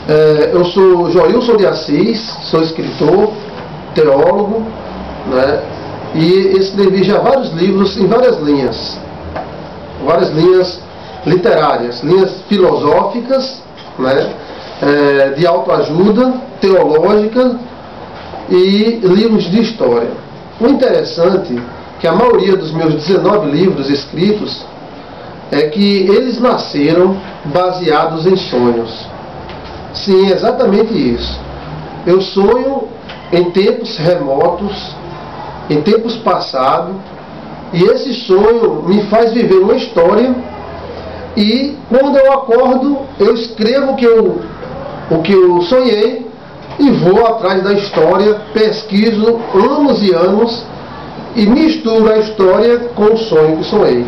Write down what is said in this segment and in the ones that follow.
Eu sou Joilson de Assis, sou escritor, teólogo, né? E escrevi já vários livros em várias linhas literárias, linhas filosóficas, né? De autoajuda, teológica e livros de história. O interessante é que a maioria dos meus 19 livros escritos é que eles nasceram baseados em sonhos. Sim, exatamente isso. Eu sonho em tempos remotos, em tempos passados, e esse sonho me faz viver uma história, e quando eu acordo, eu escrevo o que eu sonhei e vou atrás da história, pesquiso anos e anos e misturo a história com o sonho que sonhei.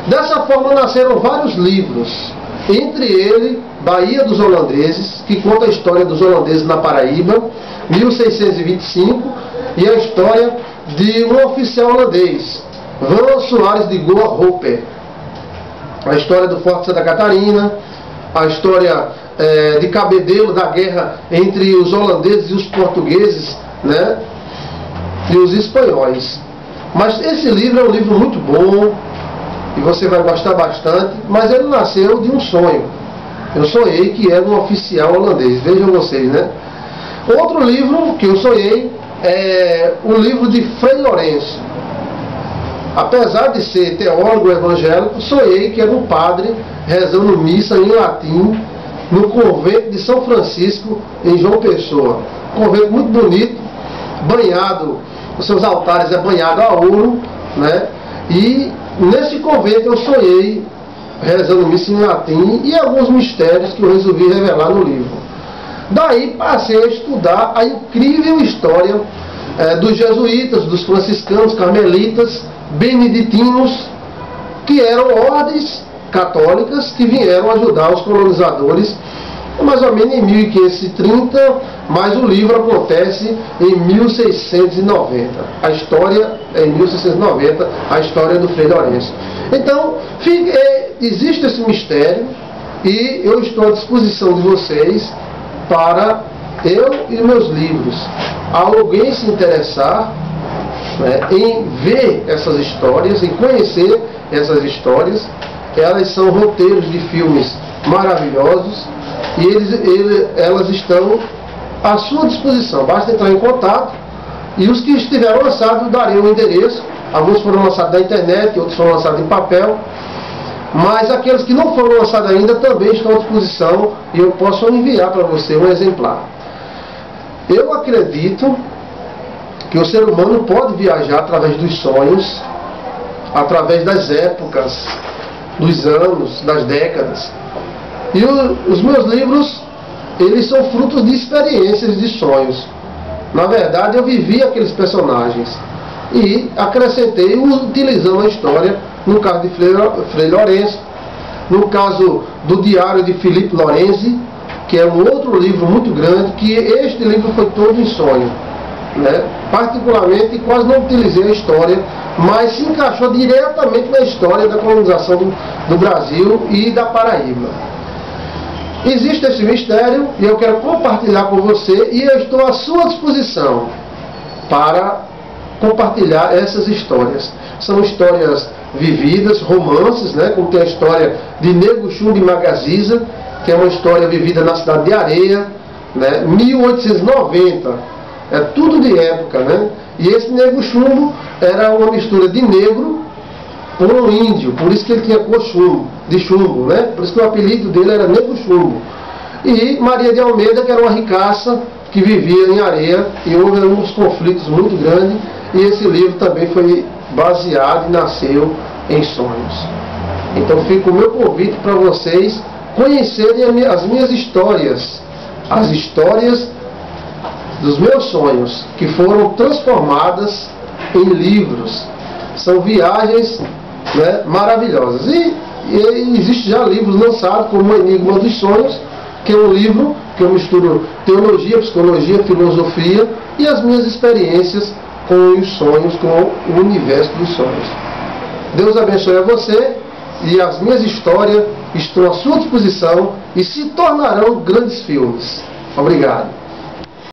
Dessa forma nasceram vários livros, entre eles Bahia dos Holandeses, que conta a história dos holandeses na Paraíba, 1625, e a história de um oficial holandês, Van Soares de Goa Roper, a história do Forte Santa Catarina, a história de Cabedelo, da guerra entre os holandeses e os portugueses, né, e os espanhóis. Mas esse livro é um livro muito bom e você vai gostar bastante, mas ele nasceu de um sonho. Eu sonhei que era um oficial holandês, vejam vocês, né? Outro livro que eu sonhei é o livro de Frei Lourenço. Apesar de ser teólogo evangélico, sonhei que era um padre rezando missa em latim no convento de São Francisco, em João Pessoa. Um convento muito bonito, banhado, os seus altares é banhado a ouro, né? E nesse convento eu sonhei rezando missa em latim e alguns mistérios que eu resolvi revelar no livro. Daí passei a estudar a incrível história dos jesuítas, dos franciscanos, carmelitas, beneditinos, que eram ordens católicas que vieram ajudar os colonizadores mais ou menos em 1530, mas o livro acontece em 1690. A história é em 1690, a história do Frei Lourenço. Então, existe esse mistério e eu estou à disposição de vocês para eu e meus livros. Alguém se interessar, né, em ver essas histórias, em conhecer essas histórias, elas são roteiros de filmes maravilhosos e elas estão à sua disposição. Basta entrar em contato e os que estiveram lançados darei o endereço. Alguns foram lançados na internet, outros foram lançados em papel, mas aqueles que não foram lançados ainda também estão à disposição e eu posso enviar para você um exemplar. Eu acredito que o ser humano pode viajar através dos sonhos, através das épocas, dos anos, das décadas. E os meus livros, eles são frutos de experiências, de sonhos. Na verdade, eu vivi aqueles personagens e acrescentei utilizando a história, no caso de Frei Lourenço, no caso do Diário de Felipe Lorenzi, que é um outro livro muito grande, que este livro foi todo em sonho, né? Particularmente, quase não utilizei a história, mas se encaixou diretamente na história da colonização do Brasil e da Paraíba. Existe esse mistério e eu quero compartilhar com você e eu estou à sua disposição para compartilhar essas histórias. São histórias vividas, romances, né? Como tem a história de Nego Chumbo e Magaziza, que é uma história vivida na cidade de Areia, né? 1890, é tudo de época, né? E esse Nego Chumbo era uma mistura de negro com um índio, por isso que ele tinha cor de chumbo, né? Por isso que o apelido dele era Nego Chumbo. E Maria de Almeida, que era uma ricaça que vivia em Areia, e houve uns conflitos muito grandes, e esse livro também foi baseado e nasceu em sonhos. Então fica o meu convite para vocês conhecerem as minhas histórias, as histórias dos meus sonhos, que foram transformadas em livros. São viagens, né, maravilhosas. E existe já livros lançados, como O Enigma dos Sonhos, que é um livro que eu misturo teologia, psicologia, filosofia e as minhas experiências com os sonhos, com o universo dos sonhos. Deus abençoe a você e as minhas histórias estão à sua disposição e se tornarão grandes filmes. Obrigado.